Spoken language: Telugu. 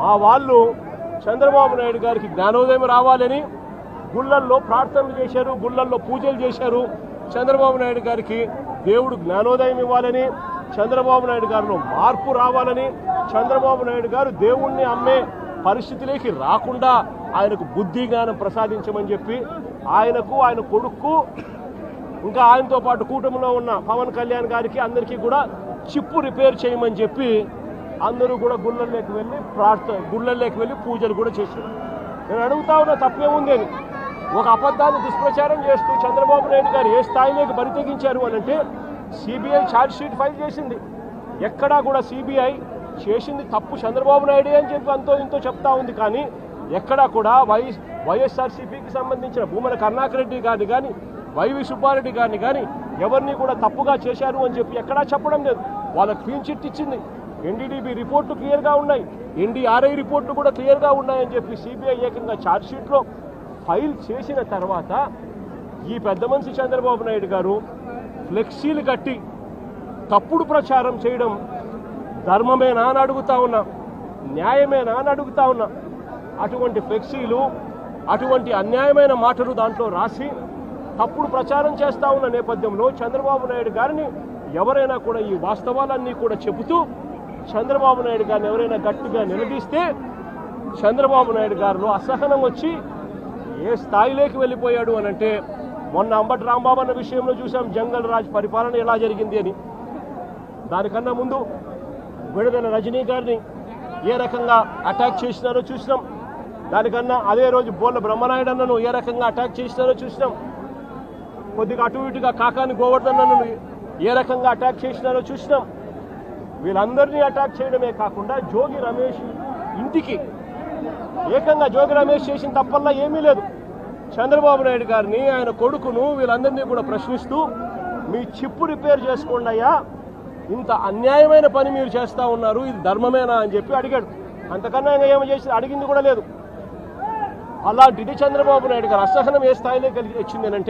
మా వాళ్ళు చంద్రబాబు నాయుడు గారికి జ్ఞానోదయం రావాలని గుళ్ళల్లో ప్రార్థనలు చేశారు, గుళ్ళల్లో పూజలు చేశారు. చంద్రబాబు నాయుడు గారికి దేవుడు జ్ఞానోదయం ఇవ్వాలని, చంద్రబాబు నాయుడు గారిలో మార్పు రావాలని, చంద్రబాబు నాయుడు గారు దేవుణ్ణి అమ్మే పరిస్థితిలోకి రాకుండా ఆయనకు బుద్ధి జ్ఞానం ప్రసాదించమని చెప్పి ఆయనకు, ఆయన కొడుకు, ఇంకా ఆయనతో పాటు కూటమిలో ఉన్న పవన్ కళ్యాణ్ గారికి అందరికీ కూడా చిప్పు రిపేర్ చేయమని చెప్పి అందరూ కూడా గుళ్ళల్లోకి వెళ్ళి పూజలు కూడా చేశారు. నేను అడుగుతా ఉన్నా తప్పేముంది అని. ఒక అబద్ధాన్ని దుష్ప్రచారం చేస్తూ చంద్రబాబు నాయుడు గారు ఏ స్థాయిలోకి బరి తెగించారు అని అంటే సిబిఐ ఛార్జ్ షీట్ ఫైల్ చేసింది. ఎక్కడా కూడా సిబిఐ చేసింది తప్పు చంద్రబాబు నాయుడే అని చెప్పి అంతో ఇంతో చెప్తా ఉంది. కానీ ఎక్కడా కూడా వైఎస్ఆర్సీపీకి సంబంధించిన భూమన కరుణాకర్ రెడ్డి గారిని కానీ, వైవి సుబ్బారెడ్డి గారిని కానీ ఎవరిని కూడా తప్పుగా చేశారు అని చెప్పి ఎక్కడా చెప్పడం లేదు. వాళ్ళకి క్లీన్ చిట్ ఇచ్చింది. ఎన్డీడీబీ రిపోర్టు క్లియర్గా ఉన్నాయి, ఎన్డీఆర్ఐ రిపోర్టు కూడా క్లియర్గా ఉన్నాయని చెప్పి సిబిఐ ఏకంగా ఛార్జ్ షీట్లో ఫైల్ చేసిన తర్వాత ఈ పెద్ద మనిషి చంద్రబాబు నాయుడు గారు ఫ్లెక్సీలు కట్టి తప్పుడు ప్రచారం చేయడం ధర్మమేనా అని అడుగుతా ఉన్నా, న్యాయమేనా అని అడుగుతా ఉన్నా. అటువంటి ఫ్లెక్సీలు, అటువంటి అన్యాయమైన మాటలు దాంట్లో రాసి తప్పుడు ప్రచారం చేస్తూ ఉన్న నేపథ్యంలో చంద్రబాబు నాయుడు గారిని ఎవరైనా కూడా ఈ వాస్తవాలన్నీ కూడా చెబుతూ చంద్రబాబు నాయుడు గారిని ఎవరైనా గట్టిగా నిలదీస్తే చంద్రబాబు నాయుడు గారిలో అసహనం వచ్చి ఏ స్థాయిలోకి వెళ్ళిపోయాడు అని అంటే, మొన్న అంబటి రాంబాబు అన్న విషయంలో చూసాం జంగల్ రాజ్ పరిపాలన ఎలా జరిగింది అని. దానికన్నా ముందు విడుదల రజనీ గారిని ఏ రకంగా అటాక్ చేసినారో చూసినాం. దానికన్నా అదే రోజు బోళ్ళ బ్రహ్మనాయుడు అన్నను ఏ రకంగా అటాక్ చేసినారో చూసినాం. కొద్దిగా అటు ఇటుగా కాకాని గోవర్ధన్ అన్నను ఏ రకంగా అటాక్ చేసినారో చూసినాం. వీళ్ళందరినీ అటాక్ చేయడమే కాకుండా జోగి రమేష్ ఇంటికి ఏకంగా జోగి రమేష్ చేసిన తప్పల్లా ఏమీ లేదు. చంద్రబాబు నాయుడు గారిని, ఆయన కొడుకును, వీళ్ళందరినీ కూడా ప్రశ్నిస్తూ మీ చిప్పు రిపేర్ చేసుకోండి అయ్యా, ఇంత అన్యాయమైన పని మీరు చేస్తూ ఉన్నారు, ఇది ధర్మమేనా అని చెప్పి అడిగాడు. అంతకన్నా ఇంకా ఏమో చేసి అడిగింది కూడా లేదు. అలాంటిది చంద్రబాబు నాయుడు గారు అసహనం ఏ స్థాయిలో కలిగి వచ్చింది అంటే